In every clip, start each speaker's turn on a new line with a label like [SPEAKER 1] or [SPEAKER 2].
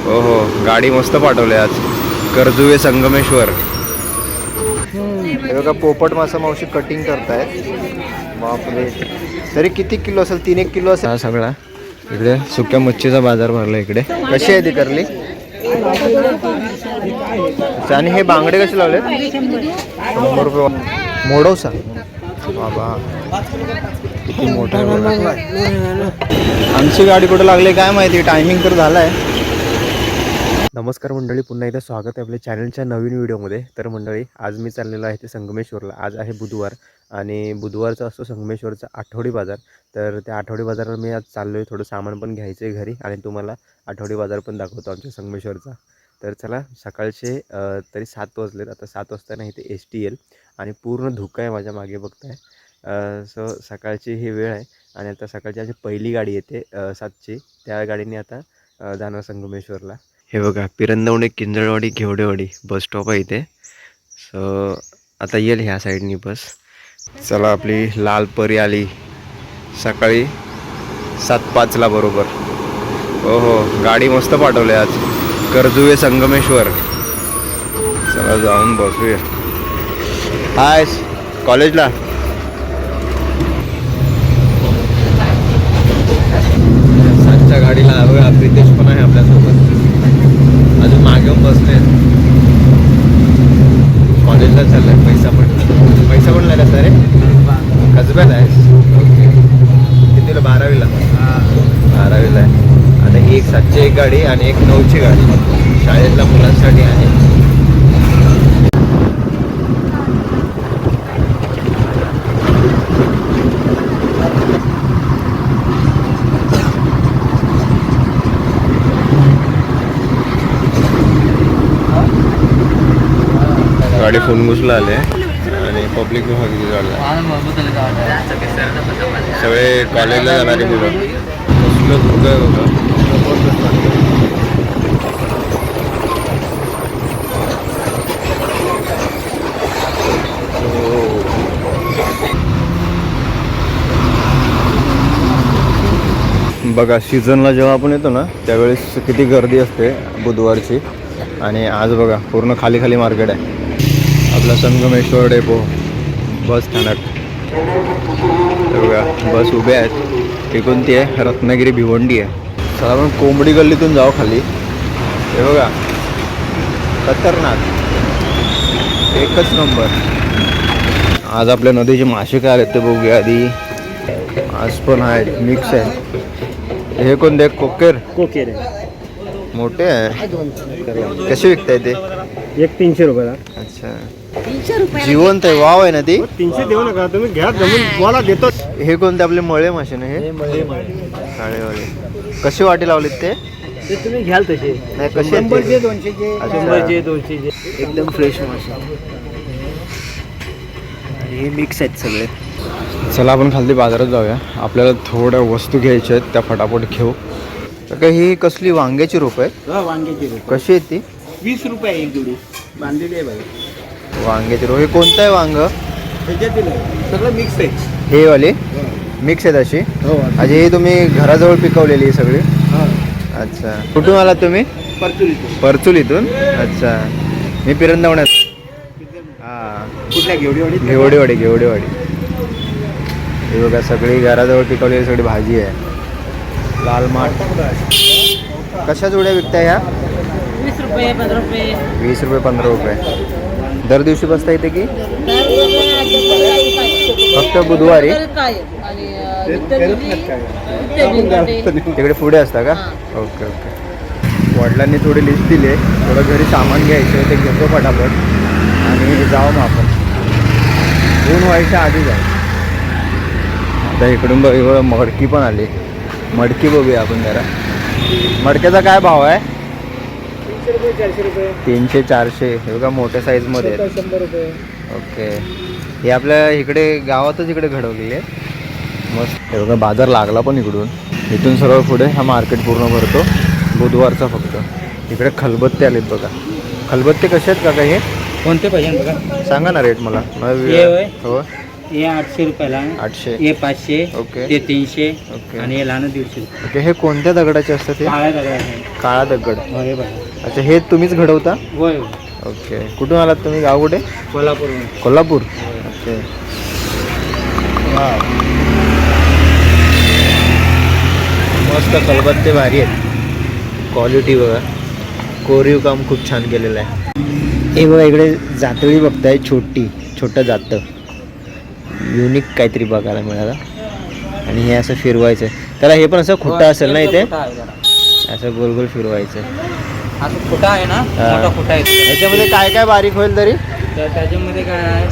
[SPEAKER 1] हो हो, गाडी मस्त पाठवली आज. कर्जुवे संगमेश्वर. हे बघा पोपट मासा मावशी कटिंग करतायत. बापरे, तरी किती किलो असेल? 3-1 किलो असेल हा सगळा. इकडे सुक्या मच्छीचा बाजार भरला इकडे. कशी आहे ती करली? आणि हे बांगडे कसे लावले? 100 रुपये. मोडवसा बाबा, किती मोठा आहे. आमची गाडी कुठे लागली काय माहिती, टायमिंग तर झालाय. नमस्कार मंडळी, पुन्हा एकदा स्वागत आहे आपल्या चॅनलच्या नवीन व्हिडिओमध्ये. तर मंडळी, आज मी चाललेलो आहे ते संगमेश्वरला. आज आहे बुधवार आणि बुधवारचा असतो संगमेश्वरचा आठवडी बाजार. तर त्या आठवडी बाजाराला मी आज चाललो आहे. थोडं सामान पण घ्यायचं आहे घरी आणि तुम्हाला आठवडी बाजार पण दाखवतो आमच्या संगमेश्वरचा. तर चला, सकाळचे तरी 7 वाजलेत. आता 7 वाजता नाही ते ST येईल आणि पूर्ण धुकं आहे माझ्या मागे बघताय. सो सकाळची ही वेळ आहे आणि आता सकाळची आज पहिली गाडी येते 7ची. त्या गाडीने आता जाणार संगमेश्वरला. हे बघा, पिरंदवणे, किंजळवाडी, घेवडेवाडी बस स्टॉप आहे इथे. सो आता येईल ह्या साईडनी बस. चला, आपली लाल परी आली सकाळी 7:05 बरोबर. हो हो, गाडी मस्त पाठवली आज. कर्जुवे संगमेश्वर. चला जाऊन बसूया. हाय, कॉलेजला. सातच्या गाडीला बघा, प्रितेश पण आहे आपल्यासोबत. अजून मागे बसले, कॉलेजला चाललाय. पैसा पण नाही सर. कसब्यात आहेस? ओके. कितीला? 12वीला. 12वीला आहे. आता ही एक 7ची एक गाडी आणि एक 9ची गाडी शाळेतल्या मुलांसाठी आहे. गाडी फुलमुसला आले आणि पब्लिक विभाग सगळे कॉलेजला जाणारे मुलं. कसलं धुकं आहे बघा. बघा, सीझनला जेव्हा आपण येतो ना त्यावेळेस किती गर्दी असते बुधवारची. आणि आज बघा, पूर्ण खाली खाली मार्केट आहे. आपला संगमेश्वर डेपो बस स्थानक. बघा, बस उभ्या आहेत. ही कोणती आहे? रत्नागिरी भिवंडी आहे. चला आपण कोंबडी गल्लीतून जाऊ खाली. हे बघा, खतरनाक, एकच नंबर. आज आपल्या नदीचे मासे काय आले ते बघूया आधी. आज पण आहेत, मिक्स आहे. हे कोणते? कोकेर.
[SPEAKER 2] कोकेर आहे,
[SPEAKER 1] मोठे आहे. कसे विकताय ते?
[SPEAKER 2] एक 300 रुपयाला.
[SPEAKER 1] अच्छा, जिवंत आहे. वाव आहे ना ती.
[SPEAKER 2] 300 देऊ नका तुम्ही, घ्या जमून तुम्हाला देतो.
[SPEAKER 1] हे कोणते? आपले मळे मासे ना हे? काळेवाले. कसे वाटे लावलेत ते?
[SPEAKER 2] ते तुम्ही घ्याल तसे.
[SPEAKER 1] नाही, कसे?
[SPEAKER 2] 100चे, 200चे, 100चे, 200चे.
[SPEAKER 1] एकदम फ्रेश मासे. हे मिक्स आहेत सगळे. चला, आपण खाली बाजारात जाऊया. आपल्याला थोड्या वस्तू घ्यायच्या आहेत, त्या फटाफट घेऊ. तर ही कसली वांग्याची रोप आहेत?
[SPEAKER 2] वांग्याची रोप.
[SPEAKER 1] कशी आहेत ती?
[SPEAKER 2] 20 रुपये एक जोडी बांधलेली आहे बघा.
[SPEAKER 1] वांग्याची रोप. हे कोणतं आहे वांग?
[SPEAKER 2] त्याच्यातील सगळं मिक्स आहे.
[SPEAKER 1] हे वाले मिक्स आहेत अशी?
[SPEAKER 2] हो.
[SPEAKER 1] अच्छा, हे तुम्ही घराजवळ पिकवलेली सगळी?
[SPEAKER 2] हां.
[SPEAKER 1] अच्छा, कुठून आलात तुम्ही?
[SPEAKER 2] परचुलीतून.
[SPEAKER 1] परचुलीतून. अच्छा, मी पिरंदवण्यात. हां.
[SPEAKER 2] कुठल्या? घेवडेवाडी.
[SPEAKER 1] घेवडेवाडी. हे बघा, सगळी घराजवळ पिकवलेली सगळी भाजी आहे. लाल माठ. कशा जोड्या विकताय ह्या?
[SPEAKER 3] 20 रुपये, 15 रुपये.
[SPEAKER 1] 20 रुपये, 15 रुपये. दर दिवशी बसता येते की फक्त बुधवारी? तिकडे पुढे असता का? Okay okay. वडिलांनी थोडी लिस्ट दिली आहे, थोडं घरी सामान घ्यायचं ते घेतो फटाफट आणि जाऊ मग आपण. ऊन व्हायच्या आधी जाऊ. आता इकडून बघ, मडकी पण आली. मडकी बघूया आपण जरा. मडक्याचा काय भाव आहे?
[SPEAKER 2] 300 रुपये, 400 रुपये.
[SPEAKER 1] 300, 400. हे बघा, मोठ्या साईजमध्ये आहेत.
[SPEAKER 2] 100 रुपये.
[SPEAKER 1] ओके. हे आपल्या इकडे गावातच इकडे घडवलेले आहे. मस्त. हे बघा, बाजार लागला पण इकडून. इथून सर्व पुढे हा मार्केट पूर्ण भरतो बुधवारचा फक्त. इकडे खलबत्ते आलेत बघा. खलबत्ते कसे आहेत का हे?
[SPEAKER 2] कोणते पाहिजे बघा?
[SPEAKER 1] सांगा ना रेट मला.
[SPEAKER 2] हे होय?
[SPEAKER 1] हो.
[SPEAKER 2] हे 800 रुपयाला आहे.
[SPEAKER 1] 800.
[SPEAKER 2] हे 500.
[SPEAKER 1] ओके.
[SPEAKER 2] ते 300.
[SPEAKER 1] ओके.
[SPEAKER 2] आणि हे लहान 150 रुपये.
[SPEAKER 1] ओके, हे कोणत्या दगडाचे असतात हे?
[SPEAKER 2] काळ्या दगडाचे.
[SPEAKER 1] काळा दगड.
[SPEAKER 2] हो हे बघा.
[SPEAKER 1] अच्छा, हे तुम्हीच घडवता?
[SPEAKER 2] होय.
[SPEAKER 1] ओके. कुठून आलात तुम्ही? गाव कुठे?
[SPEAKER 2] कोल्हापूर.
[SPEAKER 1] कोल्हापूर. ओके. वाव. मस्त खलबत्ते भारी आहेत. क्वालिटी बघा. कोरीव काम खूप छान केलेलं आहे. हे बघा इकडे जातळी बघताय, छोटं जातं. युनिक काहीतरी बघायला मिळालं. आणि हे असं फिरवायचं. त्याला हे पण असं खुट्टा असेल ना इथे? असं गोल गोल फिरवायचं.
[SPEAKER 2] असं खुटा आहे ना,
[SPEAKER 1] हा.
[SPEAKER 2] मोठा खुटा आहे.
[SPEAKER 1] याच्यामध्ये काय काय बारीक होईल तरी?
[SPEAKER 2] त्याच्यामध्ये काय आहे,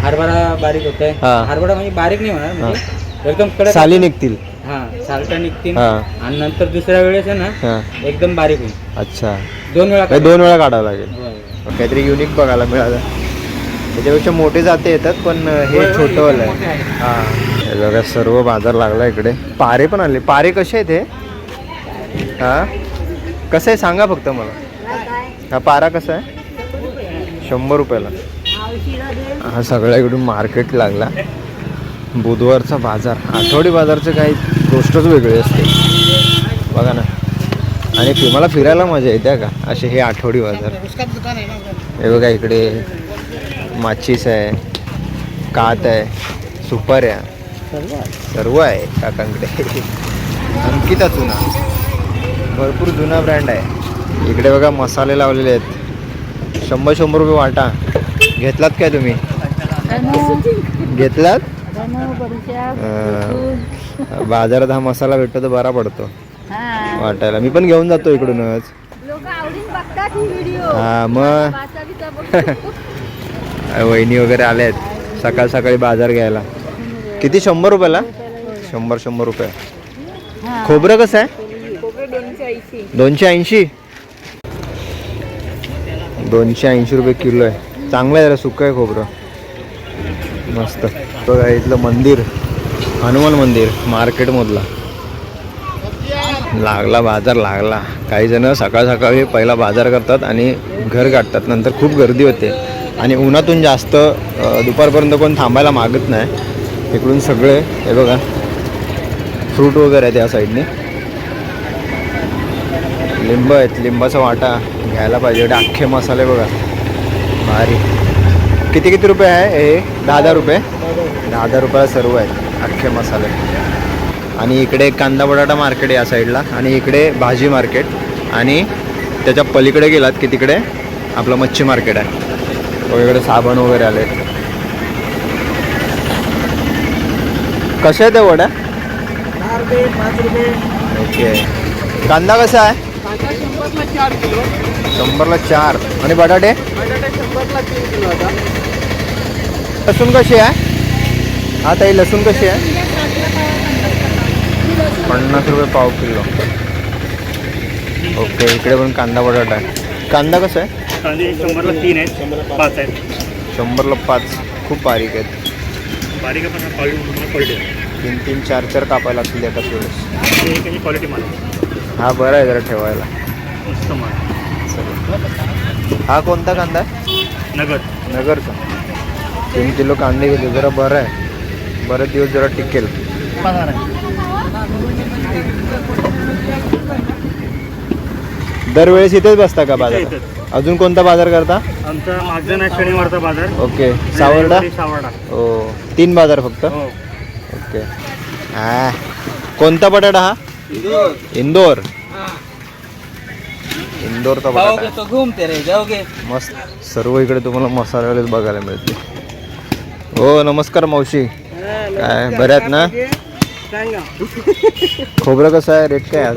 [SPEAKER 2] हरभरा बारीक होतंय.
[SPEAKER 1] हा.
[SPEAKER 2] हरभरा म्हणजे बारीक नाही होणार, म्हणजे एकदम कडक.
[SPEAKER 1] साली निघतील.
[SPEAKER 2] हा, सालटा निघतील.
[SPEAKER 1] हा.
[SPEAKER 2] आणि नंतर दुसऱ्या वेळेस आहे ना
[SPEAKER 1] हां.
[SPEAKER 2] एकदम बारीक होईल.
[SPEAKER 1] अच्छा,
[SPEAKER 2] 2 वेळा.
[SPEAKER 1] हे 2 वेळा काढावं लागेल.
[SPEAKER 2] होय.
[SPEAKER 1] काहीतरी युनिक बघायला मिळालं. त्याच्यापेक्षा मोठे जाते येतात, पण हे
[SPEAKER 2] होय,
[SPEAKER 1] छोटं वालं
[SPEAKER 2] मोठे
[SPEAKER 1] आहे.
[SPEAKER 2] आहे.
[SPEAKER 1] हां, हे बघा सर्व बाजार लागला इकडे. पारे पण आले. पारे कसे आहेत हे? हां, कसं आहे सांगा फक्त मला. हा पारा कसा आहे? 100 रुपयाला. हा सगळ्या इकडून मार्केट लागला. बुधवारचा बाजार. आठवडी बाजारचं काही गोष्टच वेगळी असते बघा ना. आणि मला फिरायला मजा येते का असे हे आठवडी बाजार. हे बघा इकडे माचीस आहे, कात आहे, सुपाऱ्या, सर्व आहे काकांकडे. अंकिता चुना, भरपूर जुना ब्रँड आहे. इकडे बघा मसाले लावलेले आहेत. 100 रुपये वाटा. घेतलात काय तुम्ही? घेतलात? बाजारात हा मसाला भेटतो तर बरा पडतो वाटायला. मी पण घेऊन जातो इकडूनच. हा मग वहिनी वगैरे आले आहेत सकाळ सकाळी बाजार घ्यायला. किती? 100 रुपयाला? 100 रुपये. खोबरं कसं आहे? 280. 280 रुपये किलो आहे. चांगलं आहे, जरा सुकं आहे खोबरं. मस्त. बघा इथलं मंदिर, हनुमान मंदिर मार्केटमधला. लागला बाजार लागला. काही जण सकाळ सकाळी पहिला बाजार करतात आणि घर गाठतात. नंतर खूप गर्दी होते आणि उन्हातून जास्त दुपारपर्यंत कोण थांबायला मागत नाही. इकडून सगळे हे बघा फ्रूट वगैरे आहे त्या साईडने. लिंब आहेत, लिंबाचा वाटा घ्यायला पाहिजे. एवढे अख्खे मसाले बघा भारी. किती किती रुपये आहे हे? 10 रुपये. 10 रुपयाला सर्व आहेत अख्खे मसाले. आणि इकडे कांदा बटाटा मार्केट आहे या साईडला. आणि इकडे भाजी मार्केट. आणि त्याच्या पलीकडे गेलात की तिकडे आपलं मच्छी मार्केट आहे. इकडे साबण वगैरे आले. कशा आहेत त्या वड्या?
[SPEAKER 2] 5 रुपये.
[SPEAKER 1] ओके. कांदा कसा आहे? 100ला 4. आणि बटाटे?
[SPEAKER 2] 3 किलो होता.
[SPEAKER 1] लसूण कशी आहे? हा ताई, लसूण कशी आहे? 50 रुपये पाव किलो. ओके. इकडे पण कांदा बटाटा आहे. कांदा कसा आहे?
[SPEAKER 2] कांदे 100ला 3 आहेत, 100ला 5 आहेत.
[SPEAKER 1] 100ला 5. खूप बारीक आहेत.
[SPEAKER 2] बारीक पण क्वालिटी
[SPEAKER 1] 3-3, 4-4 कापायला लागतील एकाच वेळेस.
[SPEAKER 2] क्वालिटी माल.
[SPEAKER 1] हा बरं आहे जरा ठेवायला.
[SPEAKER 2] मस्त माल.
[SPEAKER 1] हा कोणता कांदा आहे? नगरचा. 3 किलो कांदे घेतले, जरा बरं आहे. बरेच दिवस जरा टिकेल. दरवेळेस इथेच बसता का बाजार? अजून कोणता बाजार करता?
[SPEAKER 2] आमचा मागचा शनिवारचा बाजार.
[SPEAKER 1] ओके. सावर्डा?
[SPEAKER 2] सावर्डा.
[SPEAKER 1] हो. 3 बाजार फक्त?
[SPEAKER 2] हो.
[SPEAKER 1] ओके. हा कोणता बटाटा हा? इंदोर. इंदोरचा बटाटा
[SPEAKER 2] घुमते रे जाओगे.
[SPEAKER 1] मस्त. सर्व इकडे तुम्हाला मसालेवालेच बघायला मिळते. हो नमस्कार मावशी. काय बऱ्यात ना? खोबरं कसं आहे? रेट काय आज?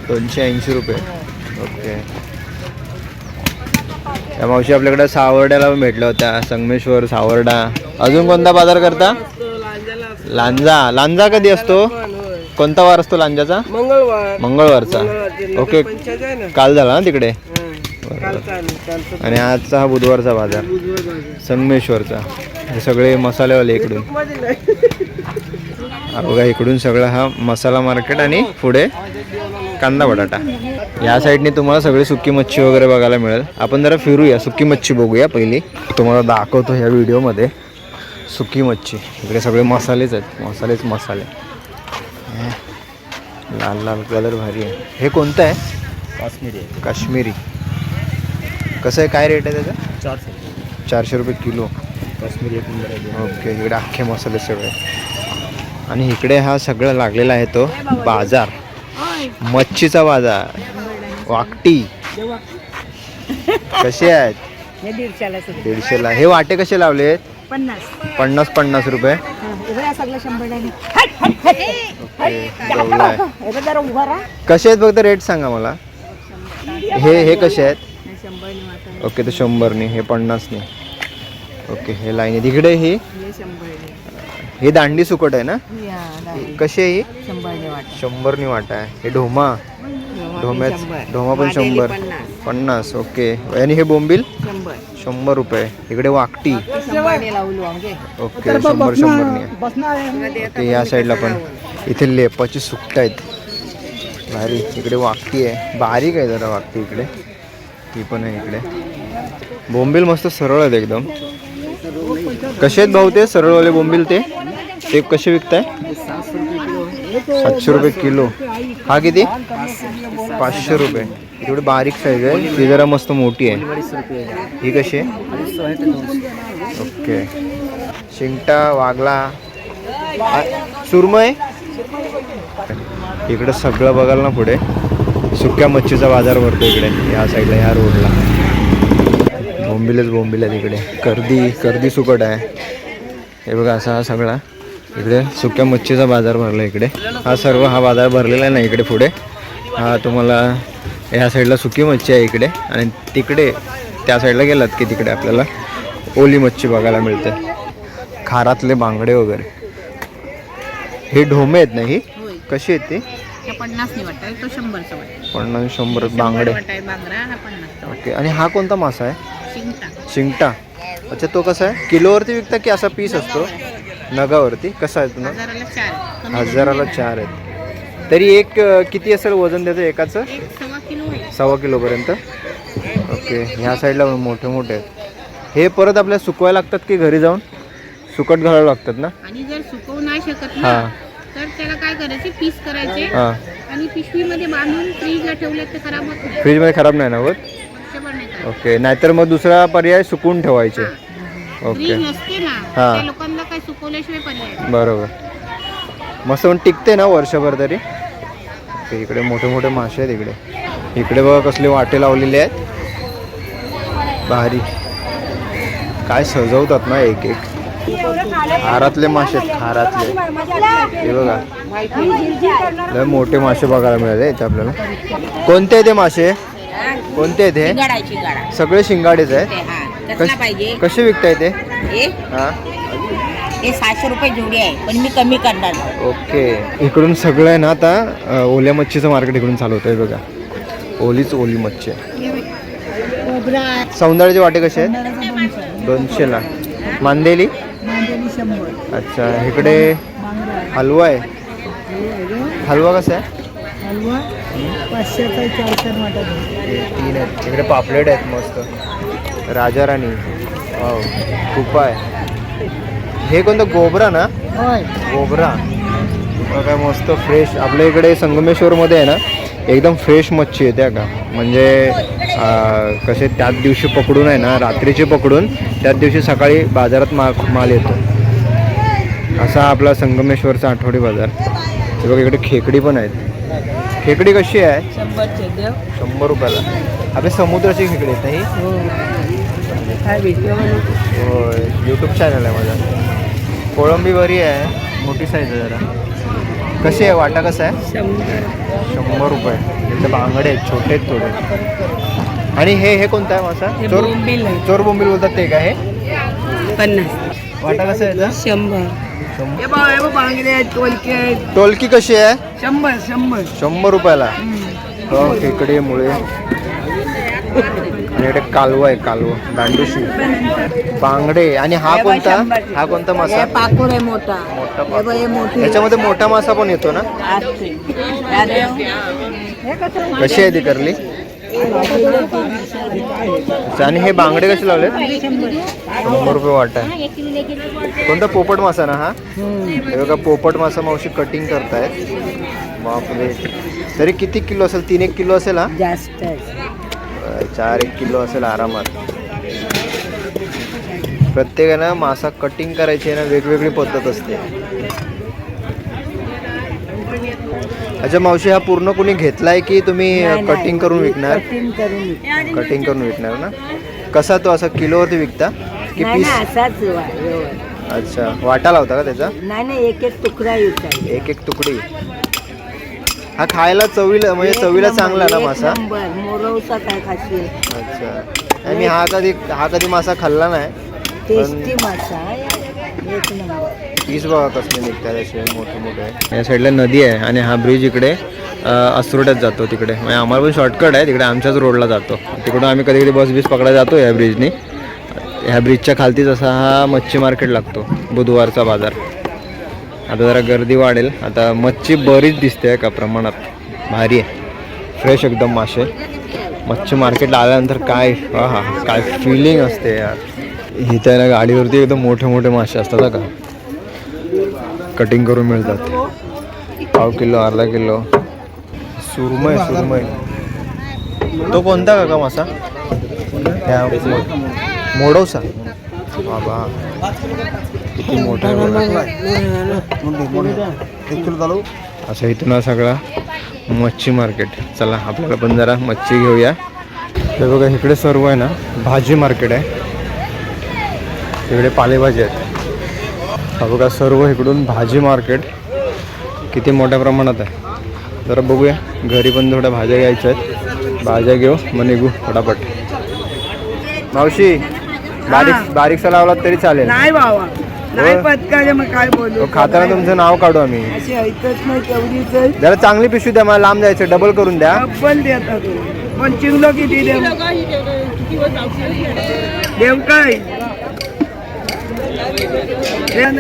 [SPEAKER 1] 280 रुपये. ओके. त्या मावशी आपल्याकडे सावर्ड्याला पण भेटल्या होत्या. संगमेश्वर, सावर्डा. अजून कोणता बाजार करता? लांजा कधी असतो? कोणता वार असतो लांजाचा? मंगळवारचा. ओके. काल झाला ना तिकडे? आणि आजचा हा बुधवारचा बाजार संगमेश्वरचा. हे सगळे मसालेवाले इकडून. बघा इकडून सगळा हा मसाला मार्केट आणि पुढे कांदा बटाटा. या साईडने तुम्हाला सगळी सुकी मच्छी वगैरे बघायला मिळेल. आपण जरा फिरूया, सुकी मच्छी बघूया पहिली. तुम्हाला दाखवतो ह्या व्हिडिओमध्ये. सुकी मच्छी. इकडे सगळे मसालेच आहेत, मसाले. लाल लाल कलर भारी आहे. हे कोणतं आहे?
[SPEAKER 2] काश्मीरी आहे.
[SPEAKER 1] काश्मीरी. कसं आहे, काय रेट आहे त्याचा?
[SPEAKER 2] 400.
[SPEAKER 1] 400 रुपये किलो.
[SPEAKER 2] काश्मीरी एक नंबर आहे.
[SPEAKER 1] ओके. इकडे अख्खे मसाले सगळे. आणि इकडे हा सगळं लागलेला आहे तो बाजार, मच्छीचा बाजार. वाकटी कसे आहेत? 150ला. हे वाटे कसे लावले आहेत? 50 रुपये. कसे आहेत फक्त रेट सांगा मला. हे कसे आहेत? ओके, ते 100नी, हे 50नी. ओके, हे लाईन आहे. तिकडे हे दांडी सुकट आहे ना? कशी आहे ही? 100नी वाटा आहे. हे ढोमा पण 100, 50. ओके. आणि हे बोंबील 100 रुपये. इकडे वाकटी. ओके, 100नी. ओके, या साईडला पण इथे लेपाची सुकट आहेत भारी. इकडे वाकटी आहे, बारीक आहे जरा वाकटी इकडे. ही पण आहे इकडे. बोंबील मस्त सरळ आहेत एकदम. कसे आहेत भाऊ ते सरळवाले बोंबील? ते कसे विकताय? 700 रुपये किलो. हा किती? 500 रुपये. थोडी बारीक साईज आहे, ती जरा मस्त मोठी आहे. ही कशी आहे? ओके. शिंगटा, वागला, सुरमई. इकडे सगळं बघाल ना पुढे सुक्या मच्छीचा बाजार भरतो इकडे या साईडला, या रोडला. बोंबील आहे तिकडे. कर्दी सुकट आहे. हे बघा, असा हा सगळा इकडे सुक्या मच्छीचा बाजार भरला इकडे. हा बाजार भरलेला आहे ना इकडे पुढे. हा तुम्हाला ह्या साईडला सुकी मच्छी आहे इकडे, आणि तिकडे त्या साईडला गेलात की तिकडे आपल्याला ओली मच्छी बघायला मिळते. खारातले बांगडे वगैरे. हे ढोमे आहेत ना? ही कशी आहेत ती?
[SPEAKER 3] 50 वाटतं, तो 100चा वाटतं.
[SPEAKER 1] 50-100 बांगडे. ओके. आणि हा कोणता मासा आहे? शिंगटा. अच्छा, तो कसा आहे? किलोवरती विकता की असा पीस असतो? नगावरती. कसा आहे तुला? 1000ला 4 आहेत. तरी एक किती असेल वजन त्याचं एकाचं? 1.25 किलोपर्यंत. ओके. ह्या साईडला मोठे आहेत. हे परत आपल्याला सुकवायला लागतात की घरी जाऊन सुकट घालावं लागतात ना?
[SPEAKER 3] आणि जर सुकवू नाही शकत ना, तर त्याला काय करायचे, पीस करायचे आणि पिशवीमध्ये बांधून फ्रीजला ठेवले तर खराब होत नाही.
[SPEAKER 1] फ्रीजमध्ये खराब नाही ना होत? ओके. नाहीतर मग दुसरा पर्याय सुकवून ठेवायचे. ओके.
[SPEAKER 3] त्या लोकांना काय सुकवल्याशिवाय पर्याय.
[SPEAKER 1] बरोबर. मस्त पण टिकते ना वर्षभर तरी. इकडे मोठे मासे आहेत इकडे. इकडे बघा कसले वाटे लावलेले आहेत भारी. काय सजवतात ना एक एक. हारातले मासे आहेत, हारातले. हे बघा, लय मोठे मासे बघायला मिळाले इथे आपल्याला. कोणते आहेत ते मासे? कोणते आहेत हे? सगळे शिंगाडेच आहेत. कसे विकताय ते?
[SPEAKER 3] हे 700 रुपये जोडी आहे, पण मी कमी करणार.
[SPEAKER 1] ओके. इकडून सगळं आहे ना आता ओल्या मच्छीचं मार्केट इकडून चालू होतं आहे बघा. ओली मच्छी आहे. सौंदर्याचे वाटे कसे आहेत? 200ला. मांदेली. अच्छा. इकडे हलवा आहे. हलवा कसा आहे? 3 आहेत. इकडे पापलेट आहेत मस्त. राजा राणी. खूप आहे. हे कोणतं? गोबरा ना? गोबरा. काय मस्त फ्रेश. आपल्या इकडे संगमेश्वरमध्ये आहे ना एकदम फ्रेश मच्छी येते का. म्हणजे कसे त्याच दिवशी पकडून आहे ना, रात्रीचे पकडून त्याच दिवशी सकाळी बाजारात माल येतो. असा आपला संगमेश्वरचा आठवडी बाजार. हे बघा, इकडे खेकडी पण आहेत. खेकडी कशी आहे? 100 रुपयाला. आपल्या समुद्राची खेकडी आहेत ना ही? होय, यूट्यूब चॅनल आहे माझा. कोळंबी बरी आहे, मोठी साईज आहे जरा. कशी आहे वाटा? कसा आहे? 100 रुपये. इथे बांगडे आहेत, छोटे आहेत थोडे. आणि हे कोणता आहे मासा? चोर बोंबील बोलतात ते. काय हे?
[SPEAKER 3] 50
[SPEAKER 1] वाटा. कसा आहे?
[SPEAKER 3] 100.
[SPEAKER 1] टोलकी कशी आहे?
[SPEAKER 3] 100
[SPEAKER 1] रुपयाला. हो, खेकडे मुळे. आणि इकडे कालवा आहे, कालवा. दांडूशी, बांगडे. आणि हा कोणता मासा?
[SPEAKER 3] पाकूर आहे मोठा.
[SPEAKER 1] याच्यामध्ये मोठा मासा पण येतो ना? कशी आहे ती करली? अच्छा, आणि हे बांगडे कसे लावले? 100 रुपये वाटा आहे. कोणता पोपट मासा ना हा? हे बघा पोपट मासा मावशी कटिंग करतायत. बापरे, तरी किती किलो असेल? 3-1 किलो असेल हा?
[SPEAKER 4] जास्त
[SPEAKER 1] 4-1 किलो असेल आरामात. प्रत्येकानं मासा कटिंग करायची आहे ना, वेगवेगळी पद्धत असते. अच्छा मावशी, हा पूर्ण कोणी घेतलाय की तुम्ही कटिंग करून विकणार? कटिंग करून विकणार ना. कसा तो असा किलोवरती विकता की पीस? अच्छा, वाटा लावता का त्याचा?
[SPEAKER 4] नाही, एक एक तुकडा येतात.
[SPEAKER 1] एक तुकडी. हा खायला चवीला म्हणजे चवीला चांगला ना मासा?
[SPEAKER 4] मोरवसा काय खाशील?
[SPEAKER 1] अच्छा, आणि मी हा कधी मासा खाल्ला नाही.
[SPEAKER 4] टेस्टी मासा एक नंबर.
[SPEAKER 1] पीस बघा कसले निघतात असे मोठे मोठे. या साईडला नदी आहे आणि हा ब्रिज इकडे असरोट्यात जातो तिकडे. म्हणजे आम्हाला पण शॉर्टकट आहे, तिकडे आमच्याच रोडला जातो. तिकडून आम्ही कधी कधी बस पकडायला जातो या ब्रिजनी. ह्या ब्रिजच्या खालतीच असा हा मच्छी मार्केट लागतो, बुधवारचा बाजार. आता जरा गर्दी वाढेल. आता मच्छी बरीच दिसते का प्रमाणात, भारी आहे, फ्रेश एकदम मासे. मच्छी मार्केटला आल्यानंतर काय काय फिलिंग असते यार. इथे आहे ना गाडीवरती एकदम मोठे मोठे मासे असतात का, कटिंग करून मिळतात. 1/2 किलो 1/2 किलो. सुरमई. तो कोणता काका मासा? मोडवसा. बाबा किती मोठा असं. इथून सगळा मच्छी मार्केट. चला आपल्याला पण जरा मच्छी घेऊया. हे बघा इकडे सर्व आहे ना भाजी मार्केट आहे. इकडे पालेभाजी आहेत. हा बघा सर्व इकडून भाजी मार्केट किती मोठ्या प्रमाणात आहे. जरा बघूया, घरी पण थोड्या भाज्या घ्यायच्या आहेत. भाज्या घेऊ मग निघू फटाफट. मावशी बारीकसा लावला तरी चालेल?
[SPEAKER 4] नाही बाबा, नाही पत्का. मग काय बोलू,
[SPEAKER 1] खाताना तुमचं नाव काढू आम्ही.
[SPEAKER 4] अशी ऐकत नाही तेवढीच.
[SPEAKER 1] जरा चांगली पिशवी द्या, मला लांब जायचं, डबल करून द्या.
[SPEAKER 4] डबल देता तू. पण चिंगलो किती देव काय?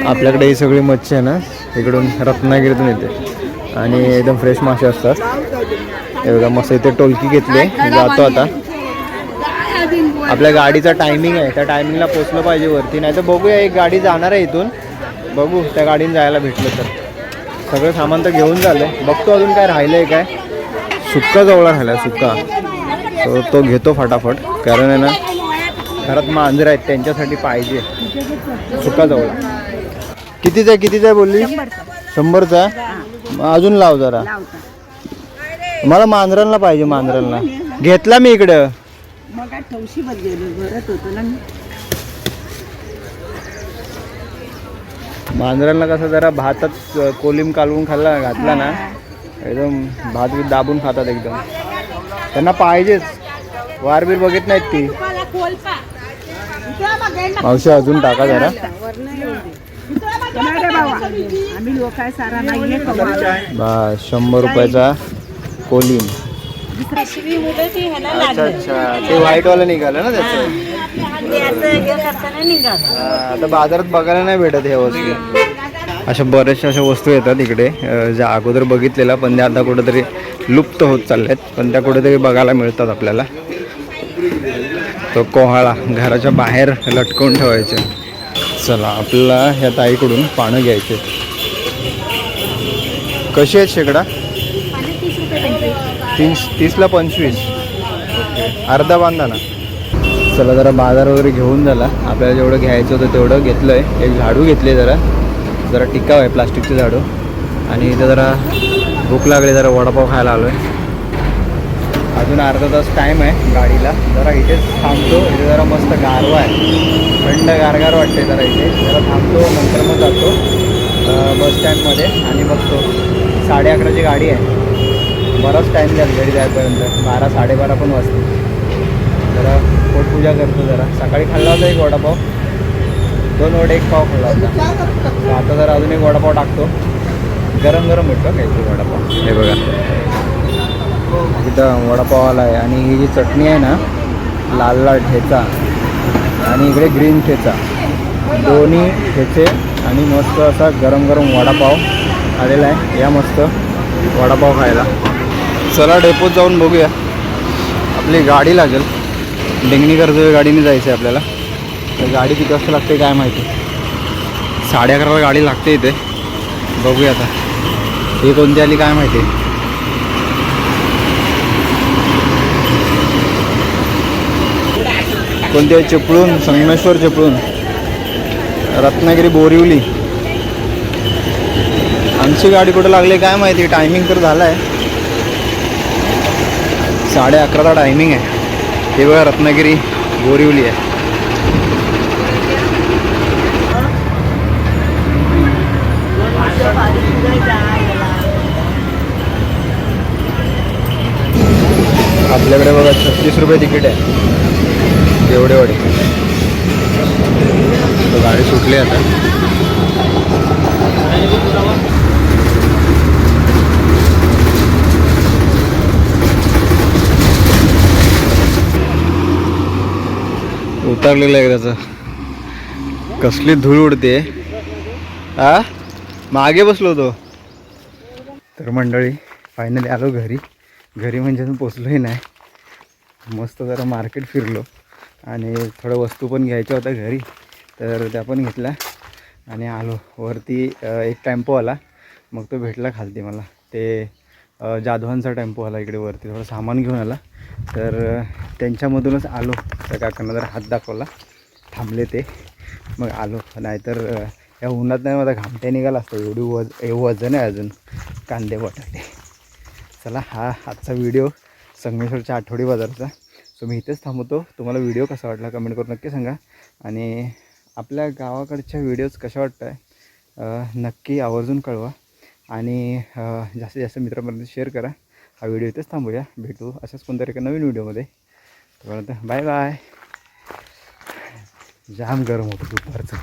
[SPEAKER 1] आपल्याकडे ही सगळी मच्छी आहे ना इकडून रत्नागिरीतून येते आणि एकदम फ्रेश मासे असतात. हे बघा मस्त इथे टोलकी घेतली. जातो आता. आपल्या गाडीचा टायमिंग आहे, त्या टायमिंगला पोचलं पाहिजे वरती. नाही तर बघूया, एक गाडी जाणार आहे इथून, बघू त्या गाडीने जायला भेटलं तर. सगळं सामान तर घेऊन झालं. बघतो अजून काय राहिलं आहे काय. सुक्का जवळ राहिला, सुक्का तो घेतो फटाफट. कारण आहे ना घरात मांजर आहेत, त्यांच्यासाठी पाहिजे सुका जवळ. कितीचा आहे बोलली? 100चा. अजून लाव जरा, मला मांजरांना पाहिजे. मांजरांना घेतला मी इकडं. मांजरांना कसं जरा भातात कोलिम कालवून घातला ना एकदम भात दाबून खातात एकदम. त्यांना पाहिजेच. वारबीर बघत नाहीत ती. मावशी अजून टाका जरा. बस 100 रुपयाचा कोलिम. अच्छा, ते व्हाईटवाला निघालं ना त्याचं. आता बाजारात बघायला नाही भेटत ह्या वस्तू. अशा बऱ्याचशा अशा वस्तू येतात इकडे ज्या अगोदर कुठेतरी पण त्या आता कुठेतरी लुप्त होत चालल्यात, पण त्या कुठेतरी बघायला मिळतात आपल्याला. तो कोहाळा घराच्या बाहेर लटकवून ठेवायचे. चला आपल्याला ह्या ताईकडून पानं घ्यायचे. कशी आहेत शेकडा? 30ला 25. अर्धा बांधा ना. चला जरा बाजार वगैरे घेऊन झाला. आपल्याला जेवढं घ्यायचं होतं तेवढं घेतलं आहे. एक झाडू घेतले, जरा टिकाव आहे प्लास्टिकचे झाडू. आणि इथं जरा भूक लागली, जरा वडापाव खायला आलो आहे. अजून अर्धा तास टाईम आहे गाडीला. जरा इथेच थांबतो. इथे जरा मस्त गारवा आहे, थंड गारगार वाटते. जरा इथे जरा थांबतो, नंतर मग जातो बस स्टँडमध्ये आणि बघतो. 11:30ची गाडी आहे. बराच टाईम जाईल घरी जायपर्यंत. 12 साडेबारा पण वाजते. जरा पोटपूजा करतो. जरा सकाळी खाल्ला होता एक वडापाव, 2 वडे 1 पाव खाल्ला होता. आता जरा अजून एक वडापाव टाकतो. गरम गरम भेटतो काहीतरी वडापाव. हे बघा इथं वडापाववाला आहे. आणि ही जी चटणी आहे ना, लाल लाल ठेचा आणि इकडे ग्रीन ठेचा, दोन्ही ठेचे आणि मस्त असा गरम गरम वडापाव आलेला आहे. या मस्त वडापाव खायला. चला डेपोत जाऊन बघूया आपली गाडी लागेल. डेंगणीकर गाडीने जायचं आहे आपल्याला. तर गाडी किती वाजता लागते काय माहिती. 11:30ला गाडी लागते इथे. बघूया आता ही कोणती आली काय माहिती. कोणती आहे? चिपळूण, संगमेश्वर चिपळूण, रत्नागिरी बोरिवली. आमची गाडी कुठं लागली काय माहिती. टायमिंग तर झाला आहे 11:30चा टायमिंग आहे. हे बघा रत्नागिरी बोरिवली आहे. आपल्याकडे बघा 36 रुपये तिकीट आहे. एवढे वाढे गाडी सुटली आता. उतरलेलं आहे त्याचं. कसली धूळ उडते. मागे बसलो होतो. तर मंडळी फायनली आलो घरी. घरी म्हणजे अजून पोचलोही नाही. मस्त जरा मार्केट फिरलो आणि थोड्या वस्तू पण घ्यायच्या होत्या घरी, तर त्या पण घेतल्या आणि आलो वरती. एक टेम्पो आला, मग तो भेटला खालती मला. ते जाधवांचा टेम्पो आला इकडे वरती, थोडं सामान घेऊन आला. तर त्यांच्यामधूनच आलो. त्या काकांना जरा हात दाखवला, थांबले ते, मग आलो. नाहीतर या उन्हात नाही माझा घामट्या निघाला असतो. एवढी वजन आहे अजून कांदे बटाटे. चला हा आजचा व्हिडिओ संगमेश्वरच्या आठवडी बाजारचा. सो मी इथेच थांबवतो. तुम्हाला व्हिडिओ कसा वाटला कमेंट करून नक्की सांगा. आणि आपल्या गावाकडच्या व्हिडिओज कशा वाटत आहे नक्की आवर्जून कळवा. आणि जास्तीत जास्त मित्रांपर्यंत शेअर करा. हा व्हिडिओ इथेच थांबूया. भेटू अशाच कोणतरी एका नवीन व्हिडिओमध्ये. तोपर्यंत बाय बाय. जाम गरम होतं दुपारचं.